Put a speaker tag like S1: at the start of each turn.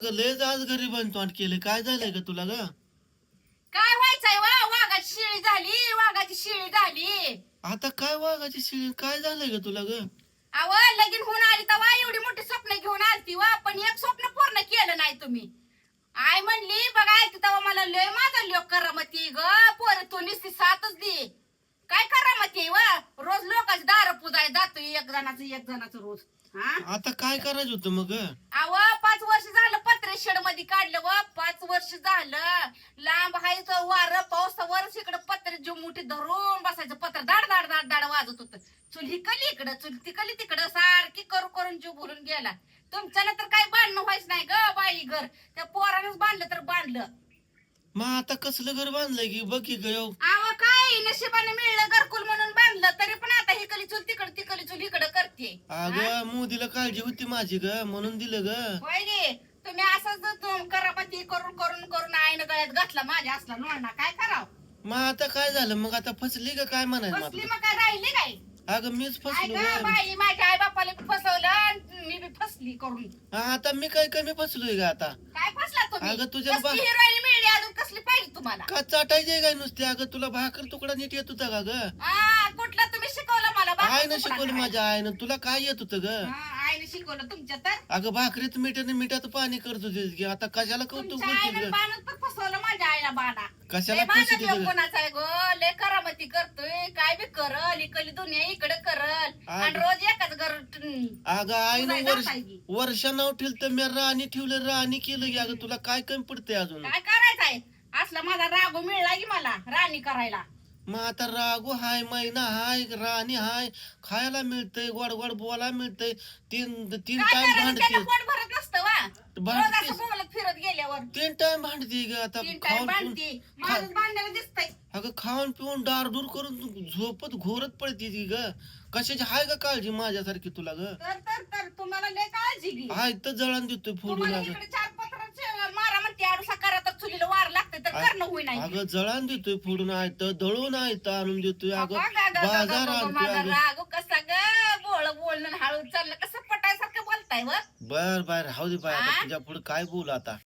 S1: लयच आज घरी तोंड केलं, काय झालंय का तुला ग?
S2: काय व्हायचंय वा वाघाची शिळी झाली, वाघाची शिळी झाली.
S1: आता काय वाघाची शिळी, काय झालंय का तुला ग?
S2: अव लगीन होऊन आली तवा एवढी मोठी स्वप्न घेऊन आलती वा, पण एक स्वप्न पूर्ण केलं नाही तुम्ही. आय म्हणली बघा आलती तवा मला लय माझा लोक करामती ग, पोर तू नुसती साथच दे. काय करामती वा, रोज लोकांची दार पुजाय जातोय एक जणाचं रोज. हा
S1: आता काय करायचं होतं मग?
S2: अव 5 वर्ष झालं पत्रे शेड मध्ये काढलं व 5 वर्ष झालं. लांब हायचं वार पावसावर इकडं पत्रे जो मोठी धरून बसायचं, पत्र दाड दाड दाड दाड वाजत होत. चुल हिकली इकडं, चुल तिकली तिकडं, सारखी करू करून जीव भरून गेला. तुमच्याला तर काही बांधणं व्हायच नाही ग बाई, घर त्या पोरानंच बांधलं तर बांधलं.
S1: मग आता कसलं घर बांधलंय की बघ की ग?
S2: अव काय नशिबाने मिळलं घरकुल म्हणून बांधलं, तरी पण आता हिकली चुल तिकडी चुल इकडं करते.
S1: अगं मोदीला काळजी होती माझी ग, म्हणून दिलं ग.
S2: होय गे, तुम्ही असंच करापती करून करून करून आईनं गळ्यात घातला माझ्या असला लोणा. काय करावं?
S1: मग आता काय झालं? मग आता फसली का काय म्हणायचं
S2: फसली
S1: मला?
S2: मग काय राहिली काय?
S1: अगं मीच
S2: काय
S1: फसलो
S2: ग
S1: ग.
S2: बाई, माझ्या आई बापाला फसवलं आणि मी बी फसली करून.
S1: आता मी काय कमी फसलोय का आता?
S2: काय फसला तुम्ही?
S1: अगं तुझ्या
S2: कसली हिरोईन मिळली, अजून कसली पाहिजे तुम्हाला?
S1: का चाटायचे काय नुसते? अगं तुला भाकर तुकडा नीट येत होता का ग?
S2: कुठला तुम्ही शिकवलं मला भाकर
S1: आईनं
S2: तुकडा
S1: शिकवलं,
S2: करायला?
S1: माझ्या आईनं. तुला काय येत होतं ग?
S2: आईने शिकवलं तुमच्या तर.
S1: अगं भाकरीत मिठात पाणी करत होते की, आता कशाला कौतुक
S2: तुमच्या
S1: बोलते
S2: आईनं
S1: ग?
S2: बाणच पण फसवलं माझ्या आईला बाणा.
S1: कशाला
S2: लय माझा
S1: फसवते
S2: देव
S1: ग?
S2: कोणाचा आहे गो, लय करामती करतोय, काय बी करल, इकडली दुनिया इकडे करल आणि रोज एकाच घर.
S1: अगं आईनं
S2: तुझा जाता की.
S1: वर्षा नाव ठेवलं तर मी राणी ठेवलं, राणी केलं की. अगं तुला काय कमी पडतंय अजून?
S2: काय करायचंय? असला माझा रागो मिळला की मला राणी करायला.
S1: मग आता रागू हाय, मैना हाय, राणी हाय, खायला मिळतंय, गोड गोड बोला मिळतंय. तीन तीन
S2: काय
S1: टाइम
S2: करायचं, त्याला
S1: भांडते,
S2: पोट भरत नसतं वा. रोज असं
S1: भांडते.
S2: बोलत फिरत गेल्यावर
S1: 3 टाइम भांडते ग आता.
S2: 3 टाइम
S1: खाऊन
S2: बांधते.
S1: पिऊन
S2: माझं बांधायला दिसतंय.
S1: अगं खाऊन पिऊन डारडूर करून झोपत घोरत पडते ती ग. कशाची हाय का काळजी माझ्यासारखी तुला ग?
S2: तर तुम्हाला लय काळजी घे.
S1: हाय तर जळण देतोय फोडून.
S2: तुम्हाला
S1: अगं
S2: इकडे 4 पत्राचे मारा म्हणते, आडूसा करा तर चुलीला वार लागते तर करणं होई नाही.
S1: अगं जळण देतोय फोडून, आहे तर दळून, आहे तर आणून देतोय. अगं बाजार आणतोय.
S2: माझा
S1: अगं
S2: राग कसा ग, बोलणं हळू चाललं कसं पटायसारखं बोलताय व.
S1: बर बर राहू दे बाय,
S2: हा?
S1: तुझ्या पुढे काय बोलू आता?